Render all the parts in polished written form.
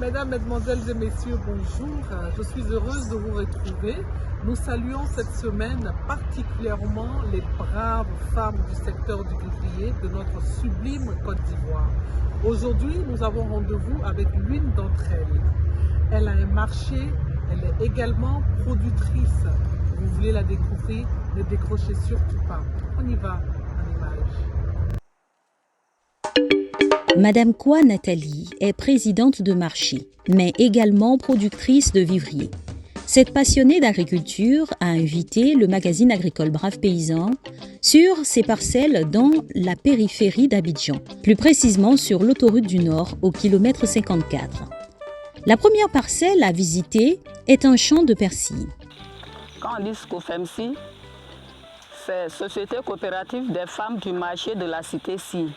Mesdames, Mesdemoiselles et Messieurs, bonjour. Je suis heureuse de vous retrouver. Nous saluons cette semaine particulièrement les braves femmes du secteur du vivrier de notre sublime Côte d'Ivoire. Aujourd'hui, nous avons rendez-vous avec l'une d'entre elles. Elle a un marché, elle est également productrice. Vous voulez la découvrir? Ne décrochez surtout pas. On y va en image. Madame Kwa Nathalie est présidente de marché, mais également productrice de vivriers. Cette passionnée d'agriculture a invité le magazine agricole Brave Paysan sur ses parcelles dans la périphérie d'Abidjan, plus précisément sur l'autoroute du Nord au kilomètre 54. La première parcelle à visiter est un champ de persil. Quand on dit SCOFEMSI, c'est Société coopérative des femmes du marché de la cité-ci.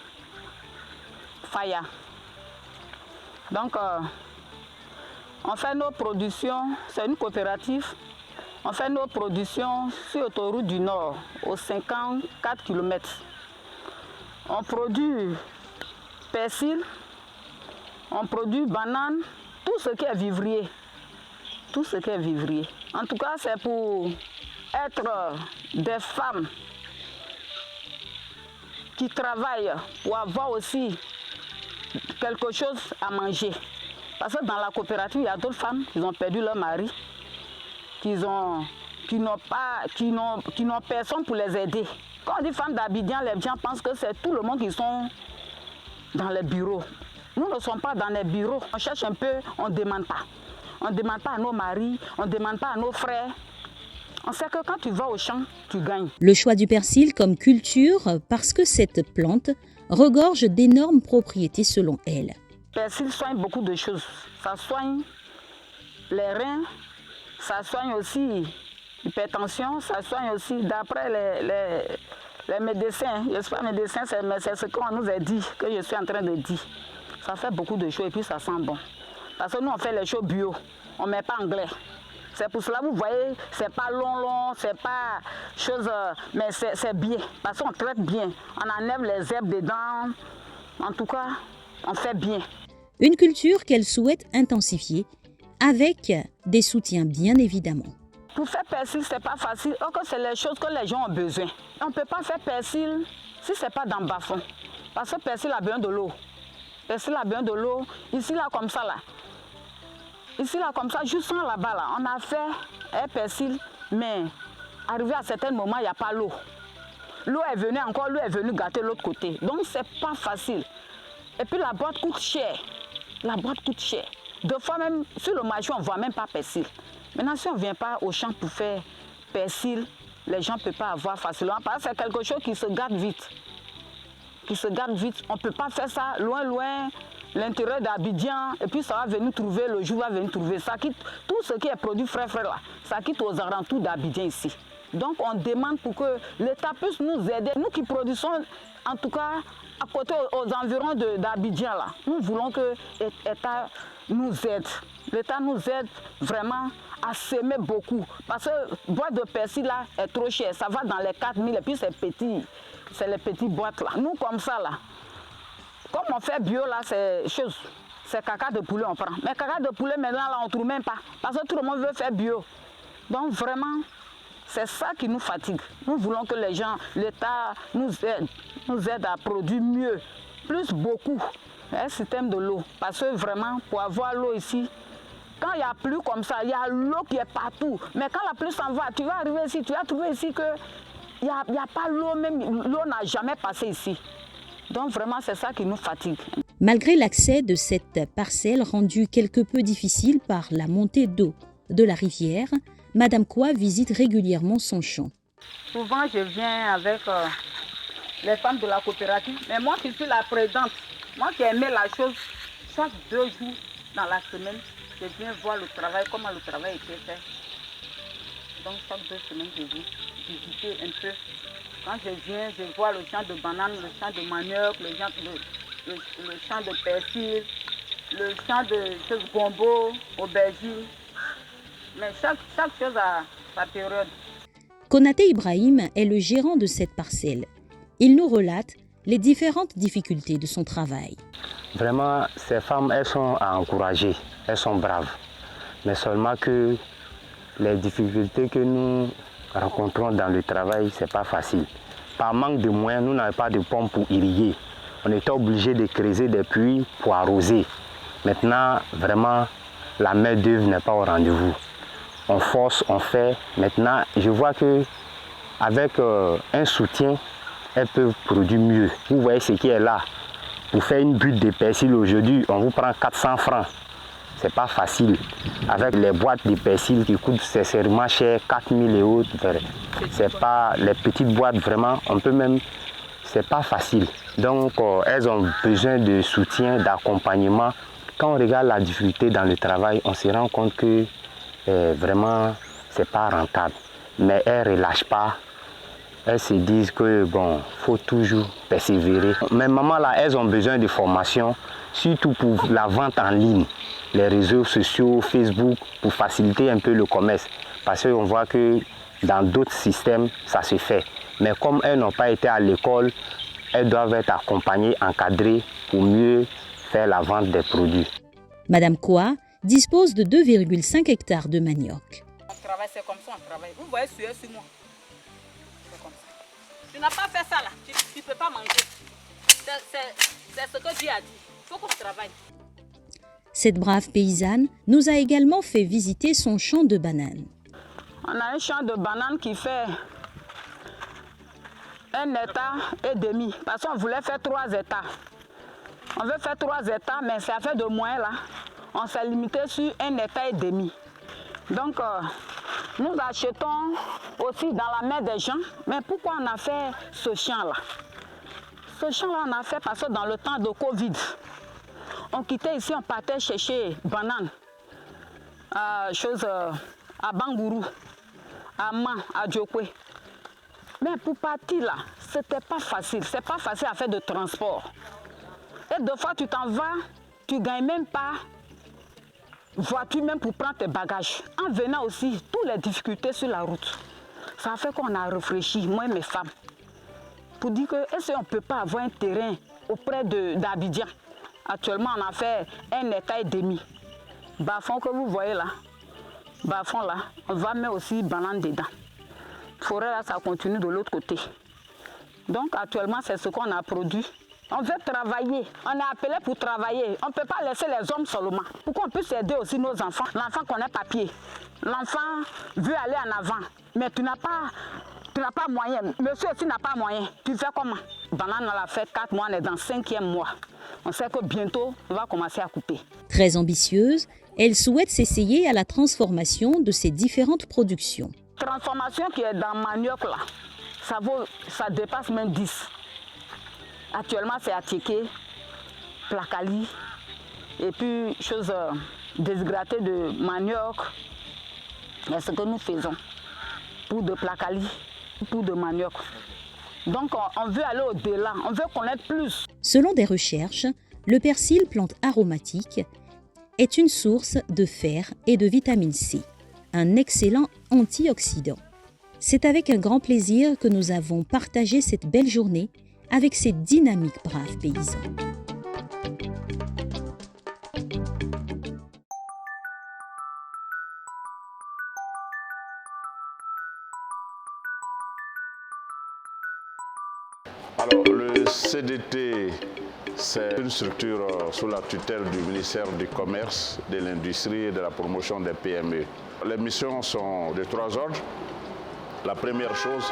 Faya. Donc, on fait nos productions, c'est une coopérative, on fait nos productions sur l'autoroute du Nord, aux 54 km. On produit persil, on produit banane, tout ce qui est vivrier. Tout ce qui est vivrier. En tout cas, c'est pour être des femmes qui travaillent pour avoir aussi quelque chose à manger. Parce que dans la coopérative, il y a d'autres femmes qui ont perdu leur mari, qui n'ont personne pour les aider. Quand on dit femmes d'Abidjan, les gens pensent que c'est tout le monde qui sont dans les bureaux. Nous ne sommes pas dans les bureaux. On cherche un peu, on ne demande pas. On ne demande pas à nos maris, on ne demande pas à nos frères. On sait que quand tu vas au champ, tu gagnes. Le choix du persil comme culture parce que cette plante regorge d'énormes propriétés selon elle. Le persil soigne beaucoup de choses. Ça soigne les reins, ça soigne aussi l'hypertension, ça soigne aussi, d'après les médecins, je ne suis pas médecin, mais c'est ce qu'on nous a dit, que je suis en train de dire. Ça fait beaucoup de choses et puis ça sent bon. Parce que nous, on fait les choses bio, on ne met pas anglais. C'est pour cela, vous voyez, c'est pas long, c'est pas chose, mais c'est bien. Parce qu'on traite bien. On enlève les herbes dedans. En tout cas, on fait bien. Une culture qu'elle souhaite intensifier avec des soutiens bien évidemment. Pour faire persil, c'est pas facile. Donc, c'est les choses que les gens ont besoin. On ne peut pas faire persil si ce n'est pas dans le bas-fond. Parce que persil a besoin de l'eau. Persil a besoin de l'eau. Ici, là, comme ça, là. Ici, là, comme ça, juste là-bas, là, on a fait un persil, mais arrivé à un certain moment, il n'y a pas l'eau. L'eau est venue gâter l'autre côté. Donc, ce n'est pas facile. Et puis, la boîte coûte cher. La boîte coûte cher. Deux fois même, sur le marché, on ne voit même pas persil. Maintenant, si on ne vient pas au champ pour faire persil, les gens ne peuvent pas avoir facilement. Parce que c'est quelque chose qui se garde vite. On ne peut pas faire ça loin. L'intérieur d'Abidjan, et puis ça va venir trouver, le jour va venir trouver. Ça quitte tout ce qui est produit frais là, ça quitte aux alentours d'Abidjan ici. Donc on demande pour que l'État puisse nous aider, nous qui produisons en tout cas à côté aux environs d'Abidjan là. Nous voulons que l'État nous aide. L'État nous aide vraiment à s'aimer beaucoup. Parce que boîte de persil là est trop cher, ça va dans les 4 000 et puis c'est les petites boîtes là. Nous comme ça là. Comme on fait bio là, c'est caca de poulet on prend. Mais caca de poulet maintenant là, on ne trouve même pas. Parce que tout le monde veut faire bio. Donc vraiment, c'est ça qui nous fatigue. Nous voulons que les gens, l'État nous aide à produire mieux, plus beaucoup, un système de l'eau. Parce que vraiment, pour avoir l'eau ici, quand il n'y a plus comme ça, il y a l'eau qui est partout. Mais quand la pluie s'en va, tu vas arriver ici, tu vas trouver ici qu'il n'y a pas l'eau, même l'eau n'a jamais passé ici. Donc vraiment, c'est ça qui nous fatigue. Malgré l'accès de cette parcelle rendue quelque peu difficile par la montée d'eau de la rivière, Madame Kwa visite régulièrement son champ. Souvent, je viens avec les femmes de la coopérative. Mais moi qui suis la présidente, moi qui aimais la chose, chaque 2 jours dans la semaine, je viens voir le travail, comment le travail était fait. Donc chaque 2 semaines, je viens visiter un peu. Quand je viens, je vois le champ de bananes, le champ de manioc, le champ de persil, le champ de gombo, aubergine. Mais chaque chose a sa période. Konaté Ibrahim est le gérant de cette parcelle. Il nous relate les différentes difficultés de son travail. Vraiment, ces femmes, elles sont à encourager, elles sont braves. Mais seulement que les difficultés que nous rencontrons dans le travail, ce n'est pas facile. Par manque de moyens, nous n'avons pas de pompe pour irriguer. On était obligé de creuser des puits pour arroser. Maintenant, vraiment, la main-d'œuvre n'est pas au rendez-vous. On force, on fait. Maintenant, je vois qu'avec un soutien, elles peuvent produire mieux. Vous voyez ce qui est là. Pour faire une butte de persil aujourd'hui, on vous prend 400 francs. C'est pas facile. Avec les boîtes de persil qui coûtent sincèrement cher, 4000 et autres, c'est pas les petites boîtes vraiment, on peut même, c'est pas facile. Donc elles ont besoin de soutien, d'accompagnement. Quand on regarde la difficulté dans le travail, on se rend compte que vraiment c'est pas rentable. Mais elles ne relâchent pas. Elles se disent que bon, faut toujours persévérer. Mes mamans là, elles ont besoin de formation, surtout pour la vente en ligne. Les réseaux sociaux, Facebook, pour faciliter un peu le commerce. Parce qu'on voit que dans d'autres systèmes, ça se fait. Mais comme elles n'ont pas été à l'école, elles doivent être accompagnées, encadrées pour mieux faire la vente des produits. Madame Kwa dispose de 2,5 hectares de manioc. On travaille, c'est comme ça, on travaille. Vous voyez sur moi. C'est comme ça. Tu n'as pas fait ça là, tu ne peux pas manger. C'est ce que Dieu a dit. Il faut qu'on travaille. Cette brave paysanne nous a également fait visiter son champ de bananes. On a un champ de bananes qui fait 1,5 hectare parce qu'on voulait faire 3 hectares. On veut faire 3 hectares, mais ça fait de moins là. On s'est limité sur 1,5 hectare. Donc, nous achetons aussi dans la main des gens. Mais pourquoi on a fait ce champ-là? Ce champ-là, on a fait parce que dans le temps de Covid, on quittait ici, on partait chercher bananes, à Bangourou, à Man, à Djokwe. Mais pour partir là, c'était pas facile. C'est pas facile à faire de transport. Et deux fois, tu t'en vas, tu gagnes même pas voiture même pour prendre tes bagages. En venant aussi, toutes les difficultés sur la route. Ça a fait qu'on a réfléchi, moi et mes femmes, pour dire que est-ce qu'on ne peut pas avoir un terrain auprès d'Abidjan. Actuellement, on a fait 1,5 hectare. Bas-fond que vous voyez là, bas-fond là, on va mettre aussi banane dedans. Forêt là, ça continue de l'autre côté. Donc actuellement, c'est ce qu'on a produit. On veut travailler, on est appelé pour travailler. On ne peut pas laisser les hommes seulement. Pour qu'on puisse aider aussi nos enfants. L'enfant connaît papier. L'enfant veut aller en avant. Mais tu n'as pas moyen. Monsieur aussi n'a pas moyen. Tu fais comment? Banane, on l'a fait 4 mois, on est dans le 5e mois. On sait que bientôt, on va commencer à couper. Très ambitieuse, elle souhaite s'essayer à la transformation de ses différentes productions. La transformation qui est dans manioc là, ça dépasse même 10. Actuellement, c'est Atiké, Placali, et puis chose déshydratée de manioc. C'est ce que nous faisons. Pour de Placali, pour de manioc. Donc, on veut aller au-delà, on veut connaître plus. Selon des recherches, le persil, plante aromatique, est une source de fer et de vitamine C, un excellent antioxydant. C'est avec un grand plaisir que nous avons partagé cette belle journée avec ces dynamiques braves paysans. Alors, le CDT, c'est une structure sous la tutelle du ministère du Commerce, de l'Industrie et de la promotion des PME. Les missions sont de 3 ordres. La première chose,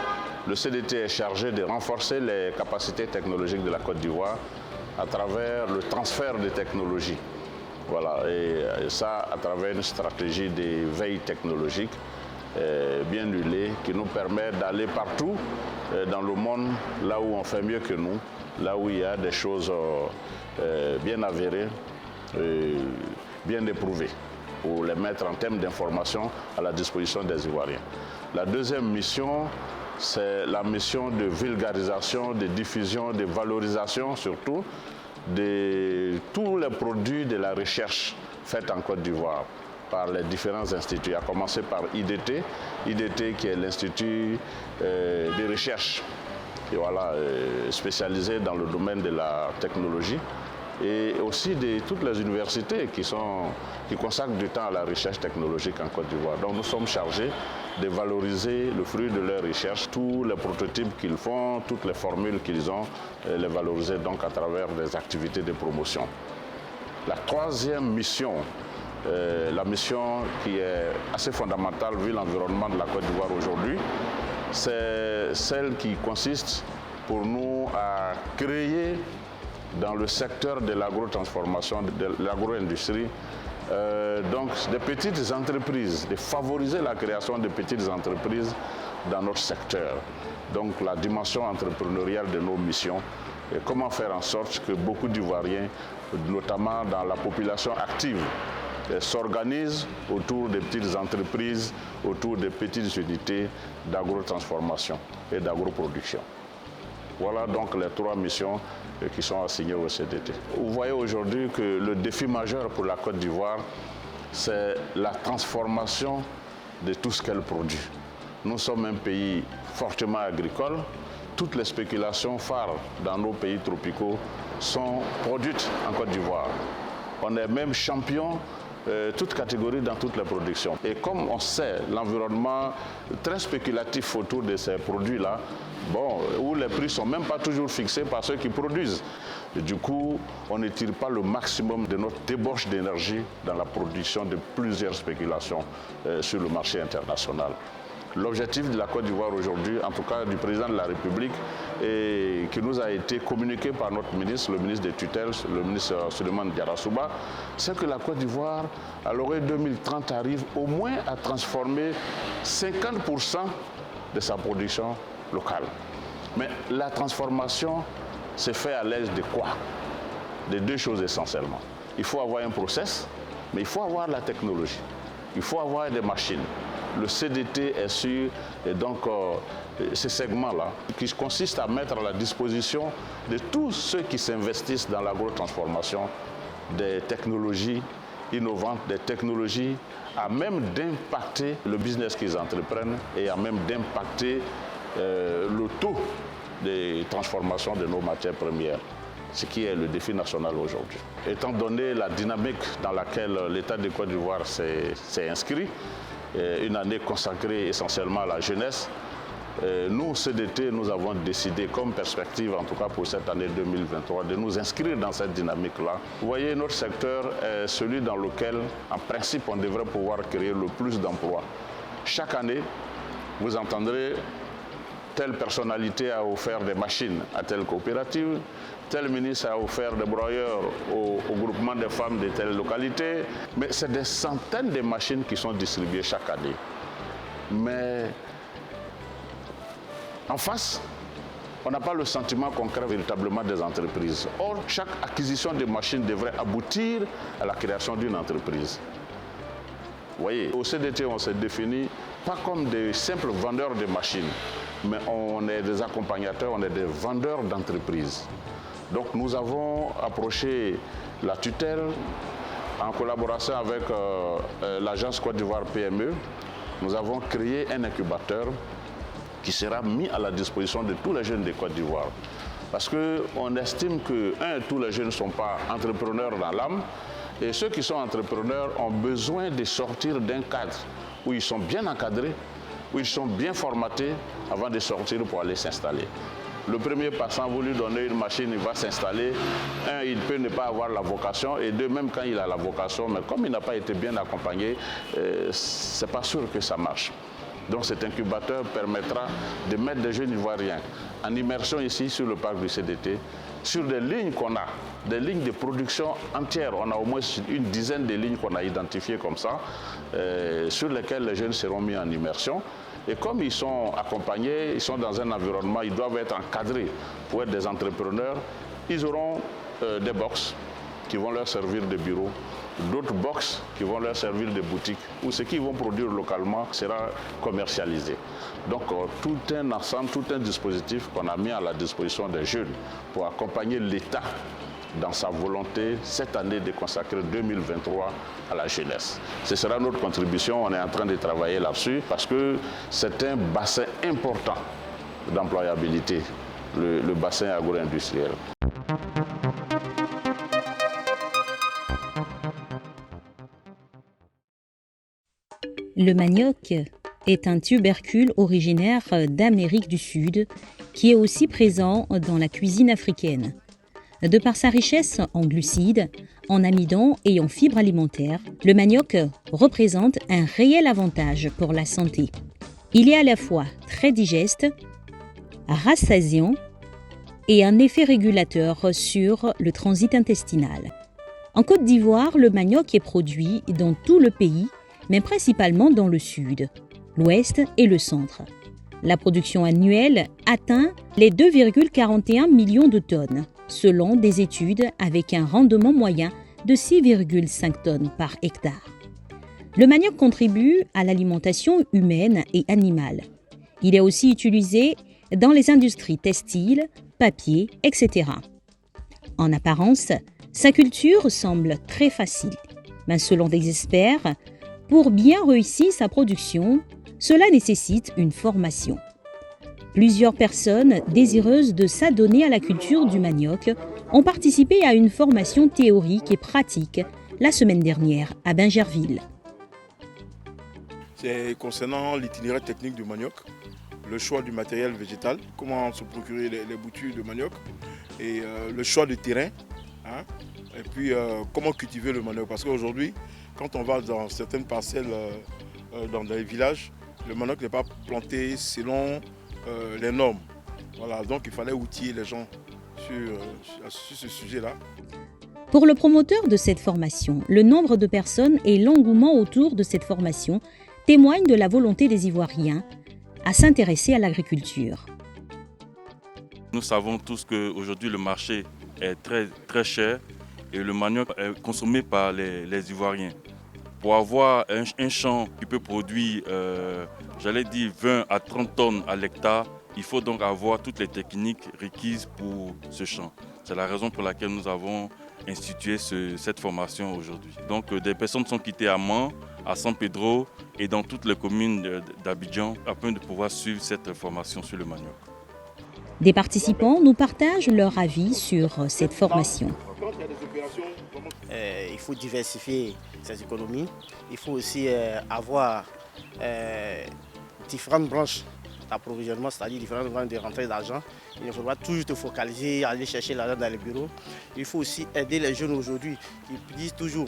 le CDT est chargé de renforcer les capacités technologiques de la Côte d'Ivoire à travers le transfert de technologies. Voilà, et ça à travers une stratégie de veille technologique bien huilée qui nous permet d'aller partout dans le monde, là où on fait mieux que nous, là où il y a des choses bien avérées, bien éprouvées, pour les mettre en termes d'information à la disposition des Ivoiriens. La deuxième mission, c'est la mission de vulgarisation, de diffusion, de valorisation surtout, de tous les produits de la recherche faite en Côte d'Ivoire par les différents instituts, à commencer par IDT qui est l'Institut de recherche et voilà, spécialisés dans le domaine de la technologie, et aussi de toutes les universités qui consacrent du temps à la recherche technologique en Côte d'Ivoire. Donc nous sommes chargés de valoriser le fruit de leur recherche, tous les prototypes qu'ils font, toutes les formules qu'ils ont, les valoriser donc à travers des activités de promotion. La troisième mission, la mission qui est assez fondamentale vu l'environnement de la Côte d'Ivoire aujourd'hui, c'est celle qui consiste pour nous à créer dans le secteur de l'agrotransformation, de l'agro-industrie, donc des petites entreprises, de favoriser la création de petites entreprises dans notre secteur. Donc la dimension entrepreneuriale de nos missions et comment faire en sorte que beaucoup d'Ivoiriens, notamment dans la population active, s'organisent autour des petites entreprises, autour des petites unités d'agrotransformation et d'agroproduction. Voilà donc les trois missions qui sont assignées au CDT. Vous voyez aujourd'hui que le défi majeur pour la Côte d'Ivoire, c'est la transformation de tout ce qu'elle produit. Nous sommes un pays fortement agricole. Toutes les spéculations phares dans nos pays tropicaux sont produites en Côte d'Ivoire. On est même champion toutes catégories dans toutes les productions. Et comme on sait l'environnement très spéculatif autour de ces produits-là, où les prix ne sont même pas toujours fixés par ceux qui produisent. Et du coup, on ne tire pas le maximum de notre débauche d'énergie dans la production de plusieurs spéculations sur le marché international. L'objectif de la Côte d'Ivoire aujourd'hui, en tout cas du président de la République, et qui nous a été communiqué par notre ministre, le ministre des tutelles, le ministre Souleymane Diarra-Souba, c'est que la Côte d'Ivoire, à l'horizon 2030, arrive au moins à transformer 50% de sa production locale. Mais la transformation se fait à l'aide de quoi? De deux choses essentiellement. Il faut avoir un process, mais il faut avoir la technologie. Il faut avoir des machines. Le CDT est sur ces segments-là qui consistent à mettre à la disposition de tous ceux qui s'investissent dans l'agrotransformation des technologies innovantes, des technologies à même d'impacter le business qu'ils entreprennent et à même d'impacter le taux de transformation de nos matières premières, ce qui est le défi national aujourd'hui. Étant donné la dynamique dans laquelle l'État de Côte d'Ivoire s'est inscrit, une année consacrée essentiellement à la jeunesse, nous, CDT, nous avons décidé comme perspective, en tout cas pour cette année 2023, de nous inscrire dans cette dynamique-là. Vous voyez, notre secteur est celui dans lequel, en principe, on devrait pouvoir créer le plus d'emplois. Chaque année, vous entendrez telle personnalité a offert des machines à telle coopérative, tel ministre a offert des broyeurs au groupement des femmes de telle localité. Mais c'est des centaines de machines qui sont distribuées chaque année. Mais en face, on n'a pas le sentiment qu'on crée véritablement des entreprises. Or, chaque acquisition de machines devrait aboutir à la création d'une entreprise. Vous voyez, au CDT, on s'est défini pas comme des simples vendeurs de machines, mais on est des accompagnateurs, on est des vendeurs d'entreprises. Donc nous avons approché la tutelle en collaboration avec l'agence Côte d'Ivoire PME. Nous avons créé un incubateur qui sera mis à la disposition de tous les jeunes de Côte d'Ivoire. Parce qu'on estime que, tous les jeunes ne sont pas entrepreneurs dans l'âme, et ceux qui sont entrepreneurs ont besoin de sortir d'un cadre où ils sont bien encadrés, où ils sont bien formatés avant de sortir pour aller s'installer. Le premier passant, vous lui donnez une machine, il va s'installer. Il peut ne pas avoir la vocation, et deux, même quand il a la vocation, mais comme il n'a pas été bien accompagné, c'est pas sûr que ça marche. Donc cet incubateur permettra de mettre des jeunes Ivoiriens en immersion ici sur le parc du CDT, sur des lignes qu'on a, des lignes de production entières. On a au moins une dizaine de lignes qu'on a identifiées comme ça, sur lesquelles les jeunes seront mis en immersion. Et comme ils sont accompagnés, ils sont dans un environnement, ils doivent être encadrés pour être des entrepreneurs, ils auront des box qui vont leur servir de bureau, d'autres box qui vont leur servir de boutique, où ce qu'ils vont produire localement sera commercialisé. Donc tout un ensemble, tout un dispositif qu'on a mis à la disposition des jeunes pour accompagner l'État dans sa volonté cette année de consacrer 2023 à la jeunesse. Ce sera notre contribution, on est en train de travailler là-dessus parce que c'est un bassin important d'employabilité le bassin agro-industriel. Le manioc est un tubercule originaire d'Amérique du Sud qui est aussi présent dans la cuisine africaine. De par sa richesse en glucides, en amidon et en fibres alimentaires, le manioc représente un réel avantage pour la santé. Il est à la fois très digeste, rassasiant et un effet régulateur sur le transit intestinal. En Côte d'Ivoire, le manioc est produit dans tout le pays, mais principalement dans le sud, l'ouest et le centre. La production annuelle atteint les 2,41 millions de tonnes, selon des études avec un rendement moyen de 6,5 tonnes par hectare. Le manioc contribue à l'alimentation humaine et animale. Il est aussi utilisé dans les industries textiles, papier, etc. En apparence, sa culture semble très facile, mais selon des experts, pour bien réussir sa production, cela nécessite une formation. Plusieurs personnes désireuses de s'adonner à la culture du manioc ont participé à une formation théorique et pratique la semaine dernière à Bingerville. C'est concernant l'itinéraire technique du manioc, le choix du matériel végétal, comment se procurer les boutures de manioc et le choix du terrain, et puis comment cultiver le manioc. Parce qu'aujourd'hui, quand on va dans certaines parcelles, dans des villages, le manioc n'est pas planté selon les normes. Voilà, donc il fallait outiller les gens sur ce sujet-là. Pour le promoteur de cette formation, le nombre de personnes et l'engouement autour de cette formation témoignent de la volonté des Ivoiriens à s'intéresser à l'agriculture. Nous savons tous qu'aujourd'hui le marché est très, très cher et le manioc est consommé par les Ivoiriens. Pour avoir un champ qui peut produire, 20 à 30 tonnes à l'hectare, il faut donc avoir toutes les techniques requises pour ce champ. C'est la raison pour laquelle nous avons institué cette formation aujourd'hui. Donc des personnes sont quittées à Mans, à San Pedro et dans toutes les communes d'Abidjan afin de pouvoir suivre cette formation sur le manioc. Des participants nous partagent leur avis sur cette formation. Il faut diversifier ses économies. Il faut aussi avoir différentes branches d'approvisionnement, c'est-à-dire différentes branches de rentrée d'argent. Il ne faut pas toujours te focaliser, aller chercher l'argent dans les bureaux. Il faut aussi aider les jeunes aujourd'hui qui disent toujours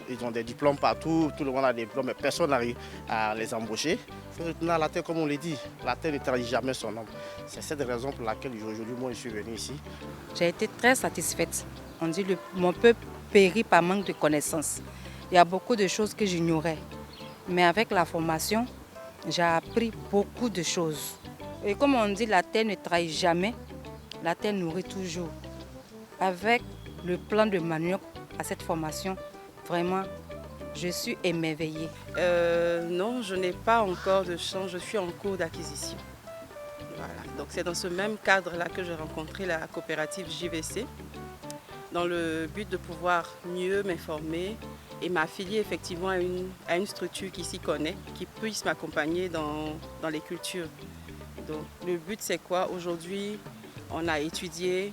qu'ils ont des diplômes partout, tout le monde a des diplômes, mais personne n'arrive à les embaucher. Il faut retourner à la terre comme on le dit. La terre ne trahit jamais son homme. C'est cette raison pour laquelle aujourd'hui moi je suis venu ici. J'ai été très satisfaite. On dit que mon peuple périt par manque de connaissances. Il y a beaucoup de choses que j'ignorais. Mais avec la formation, j'ai appris beaucoup de choses. Et comme on dit, la terre ne trahit jamais, la terre nourrit toujours. Avec le plan de manioc à cette formation, vraiment, je suis émerveillée. Non, je n'ai pas encore de champ, je suis en cours d'acquisition. Voilà. Donc c'est dans ce même cadre-là que j'ai rencontré la coopérative JVC, dans le but de pouvoir mieux m'informer et m'affilier effectivement à une structure qui s'y connaît, qui puisse m'accompagner dans les cultures. Donc le but c'est quoi? Aujourd'hui, on a étudié,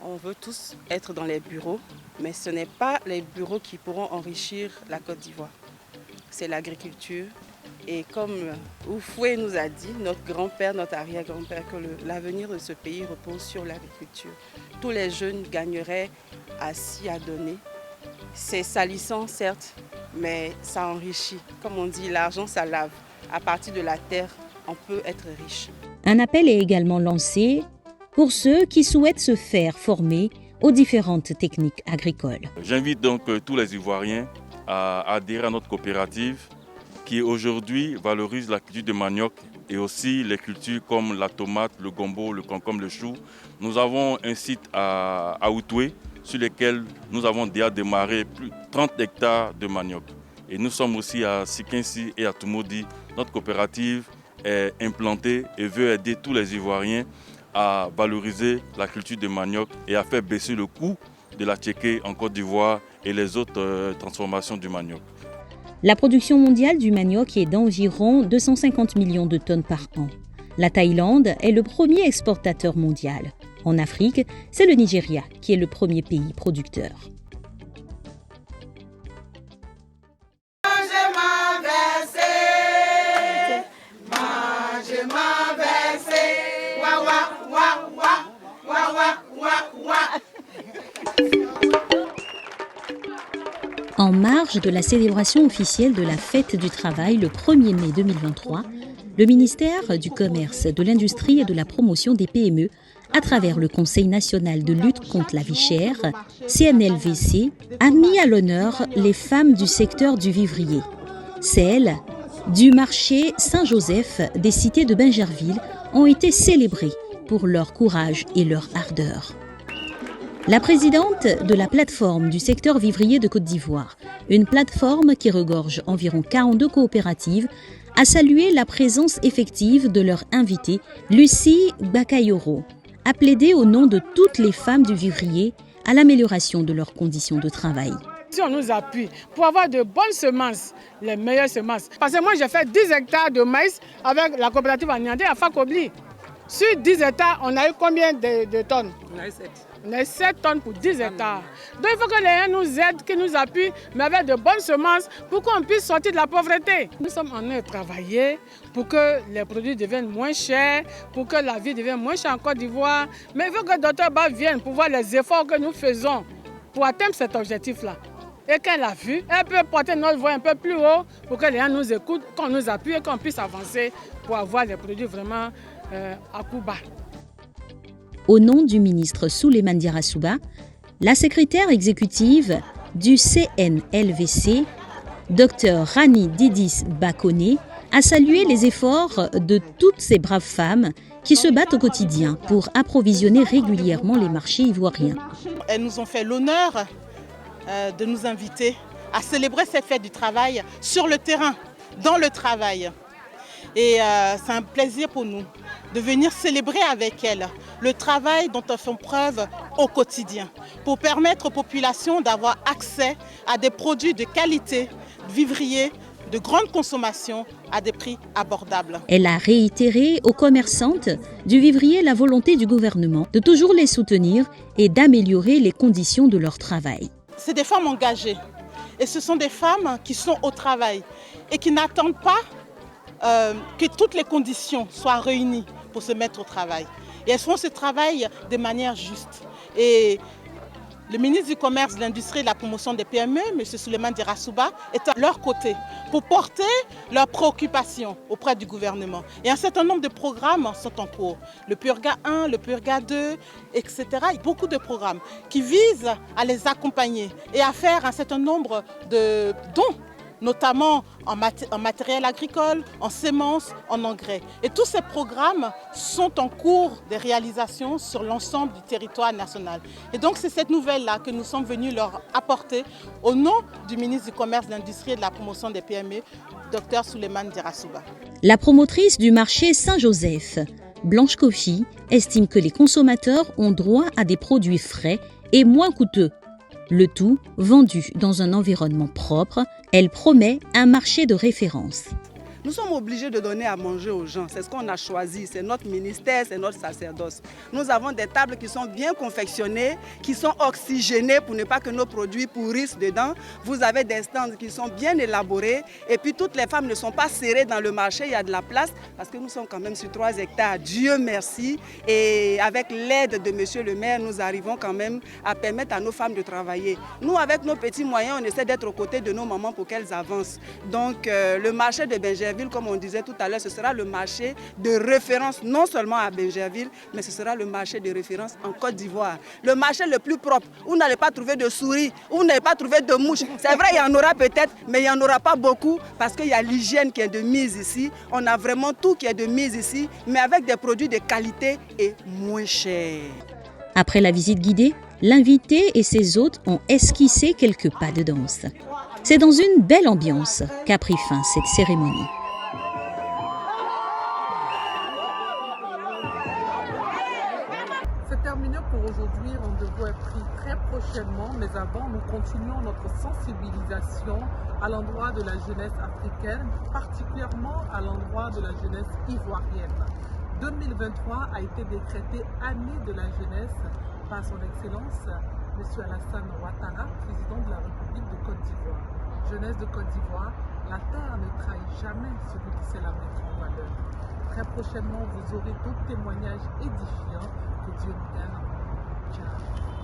on veut tous être dans les bureaux, mais ce n'est pas les bureaux qui pourront enrichir la Côte d'Ivoire. C'est l'agriculture. Et comme Oufoué nous a dit, notre grand-père, notre arrière-grand-père, que l'avenir de ce pays repose sur l'agriculture. Tous les jeunes gagneraient à s'y adonner. C'est salissant, certes, mais ça enrichit. Comme on dit, l'argent, ça lave. À partir de la terre, on peut être riche. Un appel est également lancé pour ceux qui souhaitent se faire former aux différentes techniques agricoles. J'invite donc tous les Ivoiriens à adhérer à notre coopérative qui aujourd'hui valorise la culture de manioc et aussi les cultures comme la tomate, le gombo, le concombre, le chou. Nous avons un site à Outoué sur lequel nous avons déjà démarré plus de 30 hectares de manioc. Et nous sommes aussi à Sikinsi et à Tumodi. Notre coopérative est implantée et veut aider tous les Ivoiriens à valoriser la culture de manioc et à faire baisser le coût de la tchéké en Côte d'Ivoire et les autres transformations du manioc. La production mondiale du manioc est d'environ 250 millions de tonnes par an. La Thaïlande est le premier exportateur mondial. En Afrique, c'est le Nigeria qui est le premier pays producteur. En marge de la célébration officielle de la Fête du Travail le 1er mai 2023, le ministère du Commerce, de l'Industrie et de la Promotion des PME, à travers le Conseil national de lutte contre la vie chère, CNLVC, a mis à l'honneur les femmes du secteur du vivrier. Celles du marché Saint-Joseph des cités de Bingerville ont été célébrées pour leur courage et leur ardeur. La présidente de la plateforme du secteur vivrier de Côte d'Ivoire, une plateforme qui regorge environ 42 coopératives, a salué la présence effective de leur invitée, Lucie Bakayoro, a plaidé au nom de toutes les femmes du vivrier à l'amélioration de leurs conditions de travail. Si on nous appuie pour avoir de bonnes semences, les meilleures semences. Parce que moi j'ai fait 10 hectares de maïs avec la coopérative Anyandé à Fakobli. Sur 10 hectares, on a eu combien de tonnes? On a eu 7. On a 7 tonnes pour 10 hectares. Donc il faut que les gens nous aident, qu'ils nous appuient, mais avec de bonnes semences pour qu'on puisse sortir de la pauvreté. Nous sommes en train de travailler pour que les produits deviennent moins chers, pour que la vie devienne moins chère en Côte d'Ivoire. Mais il faut que le Dr Ba vienne pour voir les efforts que nous faisons pour atteindre cet objectif-là. Et qu'elle a vu, elle peut porter notre voix un peu plus haut pour que les gens nous écoutent, qu'on nous appuie et qu'on puisse avancer pour avoir les produits vraiment à coup bas. Au nom du ministre Souleymane Diarra-Souba, la secrétaire exécutive du CNLVC, Dr Rani Didis Bakone, a salué les efforts de toutes ces braves femmes qui se battent au quotidien pour approvisionner régulièrement les marchés ivoiriens. Elles nous ont fait l'honneur de nous inviter à célébrer cette fête du travail sur le terrain, dans le travail. Et c'est un plaisir pour nous de venir célébrer avec elles le travail dont elles font preuve au quotidien pour permettre aux populations d'avoir accès à des produits de qualité, vivriers, de grande consommation à des prix abordables. Elle a réitéré aux commerçantes du vivrier la volonté du gouvernement de toujours les soutenir et d'améliorer les conditions de leur travail. C'est des femmes engagées et ce sont des femmes qui sont au travail et qui n'attendent pas que toutes les conditions soient réunies pour se mettre au travail. Et elles font ce travail de manière juste. Et le ministre du Commerce, de l'Industrie et de la Promotion des PME, M. Souleymane Diarra-Souba, est à leur côté pour porter leurs préoccupations auprès du gouvernement. Et un certain nombre de programmes sont en cours. Le Purga 1, le Purga 2, etc. Il y a beaucoup de programmes qui visent à les accompagner et à faire un certain nombre de dons, notamment en matériel agricole, en semences, en engrais. Et tous ces programmes sont en cours de réalisation sur l'ensemble du territoire national. Et donc c'est cette nouvelle-là que nous sommes venus leur apporter au nom du ministre du Commerce, de l'Industrie et de la Promotion des PME, Dr Souleymane Diarra-Souba. La promotrice du marché Saint-Joseph, Blanche Kofi, estime que les consommateurs ont droit à des produits frais et moins coûteux. Le tout vendu dans un environnement propre. Elle promet un marché de référence. Nous sommes obligés de donner à manger aux gens. C'est ce qu'on a choisi. C'est notre ministère, c'est notre sacerdoce. Nous avons des tables qui sont bien confectionnées, qui sont oxygénées pour ne pas que nos produits pourrissent dedans. Vous avez des stands qui sont bien élaborés. Et puis toutes les femmes ne sont pas serrées dans le marché. Il y a de la place parce que nous sommes quand même sur 3 hectares. Dieu merci. Et avec l'aide de monsieur le maire, nous arrivons quand même à permettre à nos femmes de travailler. Nous, avec nos petits moyens, on essaie d'être aux côtés de nos mamans pour qu'elles avancent. Donc le marché de Bingerville, comme on disait tout à l'heure, ce sera le marché de référence non seulement à Bingerville, mais ce sera le marché de référence en Côte d'Ivoire. Le marché le plus propre, où vous n'allez pas trouver de souris, où vous n'allez pas trouver de mouches. C'est vrai, il y en aura peut-être, mais il n'y en aura pas beaucoup parce qu'il y a l'hygiène qui est de mise ici. On a vraiment tout qui est de mise ici, mais avec des produits de qualité et moins chers. Après la visite guidée, l'invité et ses hôtes ont esquissé quelques pas de danse. C'est dans une belle ambiance qu'a pris fin cette cérémonie. C'est terminé pour aujourd'hui. Rendez-vous est pris très prochainement, mais avant, nous continuons notre sensibilisation à l'endroit de la jeunesse africaine, particulièrement à l'endroit de la jeunesse ivoirienne. 2023 a été décrétée année de la jeunesse par son Excellence M. Alassane Ouattara, président de la République de Côte d'Ivoire. Jeunesse de Côte d'Ivoire, la terre ne trahit jamais celui qui sait la mettre en valeur. Très prochainement, vous aurez d'autres témoignages édifiants. Que Dieu nous garde. Ciao.